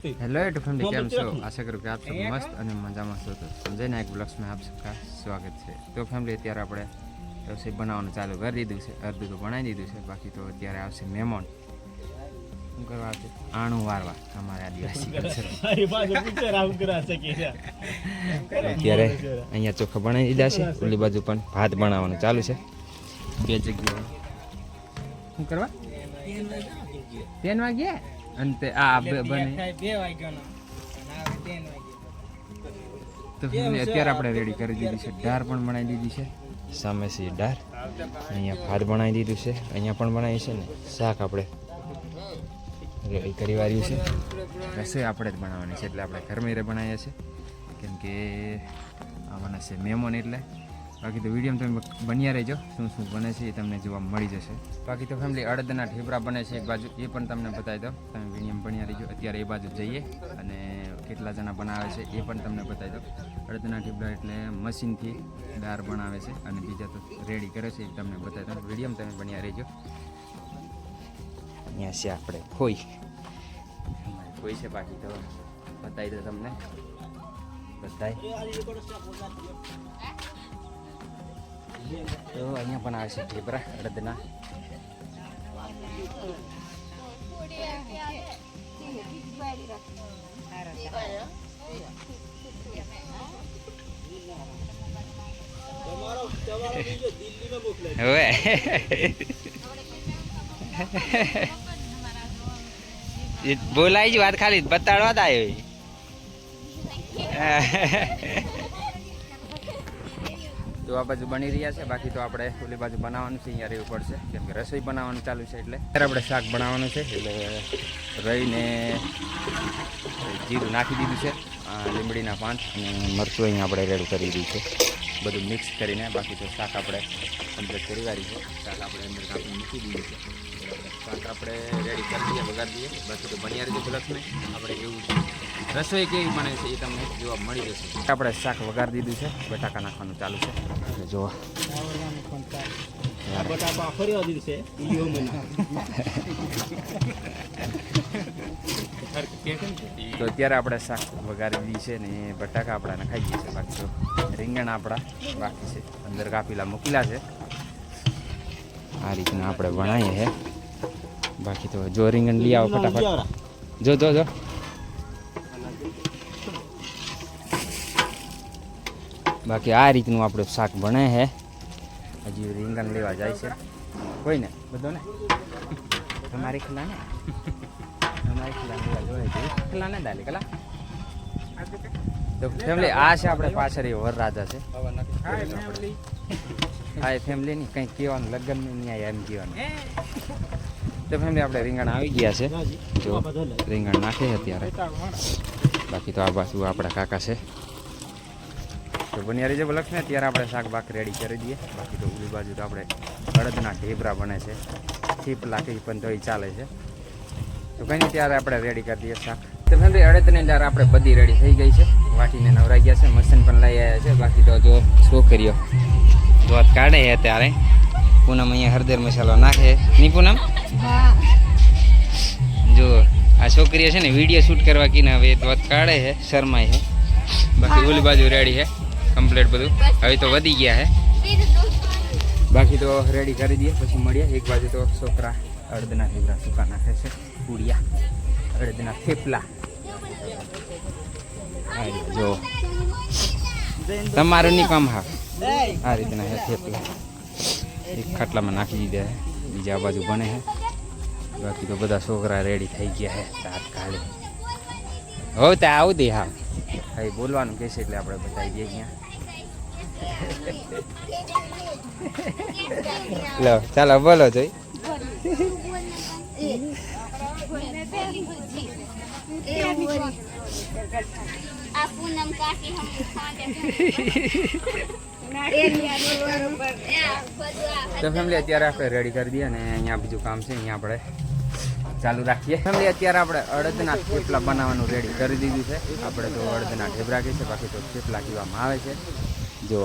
Hello YouTube family કેમ છો આશા કરું કે આપ सब મસ્ત અને મજામાં છો તો સંજય નાયક બ્લોગ્સમાં આપ સબકા સ્વાગત છે તો ફેમિલી અત્યારે આપણે રસોઈ બનાવવાનું ચાલુ કરી દીધું છે અડધું તો બનાવી દીધું છે બાકી તો અત્યારે આવશે મહેમાન શું કરવા આવશે આણું વારવા અમારે આદિવાસી અત્યારે અહીંયા ચોખા બનાવી દીધા છે ઓલી બાજુ પણ ભાત બનાવવાનું ચાલુ છે બે જગ્યાએ શું કરવા 10 વાગ્યે અંતે આ બને તો અત્યારે આપણે રેડી કરી દીધી છે દાળ પણ બનાવી દીધી છે સામે છે દાળ અહીંયા ભાત બનાવી દીધું છે અહીંયા પણ બનાવી છે ને શાક આપણે રેડી કરી વાર્યું છે રસોઈ આપણે જ બનાવવાની છે એટલે આપણે ઘરમાં બનાવીએ છીએ કેમ કે આવવાના છે મહેમાન એટલે બાકી તો વિડીયો તમે બન્યા રહેજો શું શું બને છે એ તમને જોવા મળી જશે બાકી તો ફેમિલી અડદના ઢેબરા બને છે એક બાજુ એ પણ તમને બતાવી દો તમે વિડીયો બન્યા રહેજો અત્યારે એ બાજુ જઈએ અને કેટલા જણા બનાવે છે એ પણ તમને બતાવી દો અડદના ઢેબરા એટલે મશીનથી દાળ બનાવે છે અને બીજા તો રેડી કરે છે એ તમને બતાવી દો વિડીયો તમે બન્યા રહેજો અહીંયા છે આપણે ખોઈ છે બાકી તો બતાવી દો તમને બતાવી તો અહીંયા પણ આવે છે ઢેબરા અડદના હવે બોલાય જ વાત ખાલી બતાડવા જ આવ્યો તો આ બાજુ બની રહ્યા છે બાકી તો આપણે ઓલી બાજુ બનાવવાનું છે અહીંયા રહેવું પડશે કેમ કે રસોઈ બનાવવાનું ચાલુ છે એટલે ત્યારે આપણે શાક બનાવવાનું છે એટલે રહીને જીરું નાખી દીધું છે લીમડીના પાન અને મરચું અહીંયા આપણે રેડી કરી દીધું છે બધું મિક્સ કરીને બાકી તો શાક આપણે કમ્પ્લીટ કરી વાળી છે શાક આપણે અંદર કાપી મૂકી દીધું છે શાક આપણે રેડી કરી દઈએ વગાડી દઈએ બાકી તો બન્યા રીતે બ્લોગ્સને આપણે એવું રસોઈ કેવી બને છે એ તમને જોવા મળી જશે આપણે શાક વગાડી દીધું છે બટાકા નાખવાનું ચાલુ છે એટલે જોવા તો અત્યારે આપણે શાક વગાડી દીધી છે ને બટાકા આપણા નખાઈ ગયા છે બાકી તો રીંગણ આપણા બાકી છે અંદર કાપીલા મૂકેલા છે આ રીતના આપણે બનાવીએ છે બાકી તો જો રીંગણ લઈ આવો ફટાફટ જો જો જો બાકી આ રીતનું આપણું શાક બને છે હજી રીંગણ લેવા જાય છે કોઈ ને બધો ને તમારી ખલા ને તમારી ખલા લેવા જોડે ખલા ને દાલી કલા તો ફેમિલી આ છે આપણે પાછળ એ વરરાજા છે હા એ ફેમિલી ની કંઈક કહેવાનું લગ્ન નહીં એમ કહેવાનું તો ફેમિલી આપણે રીંગણ આવી ગયા છે જો રીંગણ નાખે અત્યારે બાકી તો આ બાજુ આપણા કાકા છે તો બન્યા રહીજો બ્લોગ્સ ને ત્યારે આપણે શાક બાક રેડી કરી દઈએ બાકી તો ઓલી બાજુ તો આપણે અડદના ઢેબરા બને છે ચીપ લાખી પણ તો એ ચાલે છે તો કંઈ નહીં ત્યારે આપણે રેડી કરી દઈએ શાક તો ફેમિલી અડદની દાળ આપણે બધી રેડી થઈ ગઈ છે વાટીને નવરાઈ ગયા છે મશીન પણ લઈ આવ્યા છે બાકી તો જો છોકરીઓ વાત કાઢે છે ત્યારે પૂનમ અહીંયા હળદર મસાલો નાખે નહીં પૂનમ જો આ છોકરીઓ છે ને વિડીયો શૂટ કરવા કીને હવે વાત કાઢે છે શરમાય છે બાકી ઓલી બાજુ રેડી છે કમ્પ્લીટ બધું હવે તો વધી ગયા છે બાકી તો રેડી કરી દઈએ પછી મળીએ એક બાજુ તો છોકરા અડદના ઢેબરા સૂકા નાખે છે પૂડિયા અડદના થેપલા જો તમારું નહીં કામ હા આ રીતના છે થેપલા એક ખાટલામાં નાખી દીધા છે બીજા બાજુ બને છે બાકી તો બધા છોકરા રેડી થઈ ગયા છે દાંત કાઢે હવે ત્યાં આવું દે હા હા બોલવાનું કહે છે એટલે આપણે બતાવી દઈએ અહીંયા લો ચાલો બોલો જોઈ તો ફેમિલી અત્યારે આપણે રેડી કરી દઈએ અને અહીંયા બીજું કામ છે અહીંયા આપણે ચાલુ રાખીએ ફેમિલી અત્યારે આપણે અડદના થેપલા બનાવવાનું રેડી કરી દીધું છે આપણે તો અડદના ઢેબરા કહે છે બાકી તો થેપલા કહેવામાં આવે છે જો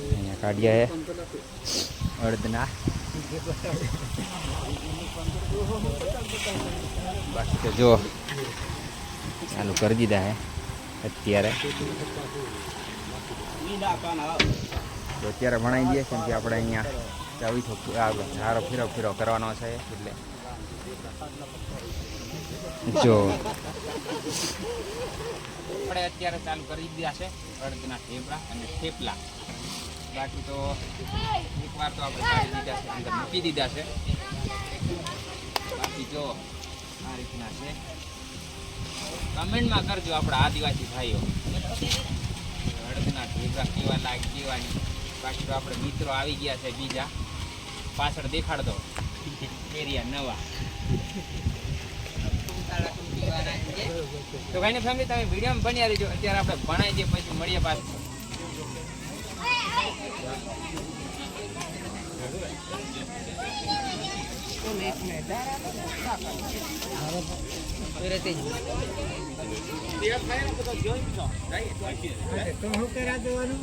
અહીંયા કાઢ્યા છે અડદના બાકી તો જો ચાલુ કરી દીધા હે અત્યારે. તો અત્યારે ભણાવી દઈએ કેમ કે આપણે અહીંયા ચાવીથો સારો ફેરો કરવાનો છે એટલે જો આપણે અત્યારે ચાલુ કરી દીધા છે અડદના ઠેપલા અને થેપલા. બાકી તો એકવાર તો આપણે કાઢી દીધા છે, અંદર મૂકી દીધા છે. બાકી જો આ રીતના છે. કમેન્ટમાં કરજો આપણા આદિવાસી ભાઈઓ અડદના ઠેપલા કેવા લાગે કેવાની. બાકી તો આપણે મિત્રો આવી ગયા છે બીજા પાછળ દેખાડ દો એરિયા નવા. તો કઈ ને ફેમિલી તમે વિડીયોમાં બન્યા રહેજો. અત્યારે આપણે ભણાઈ દઈએ પછી મળીએ પાછું. તો હું કરા દેવાનું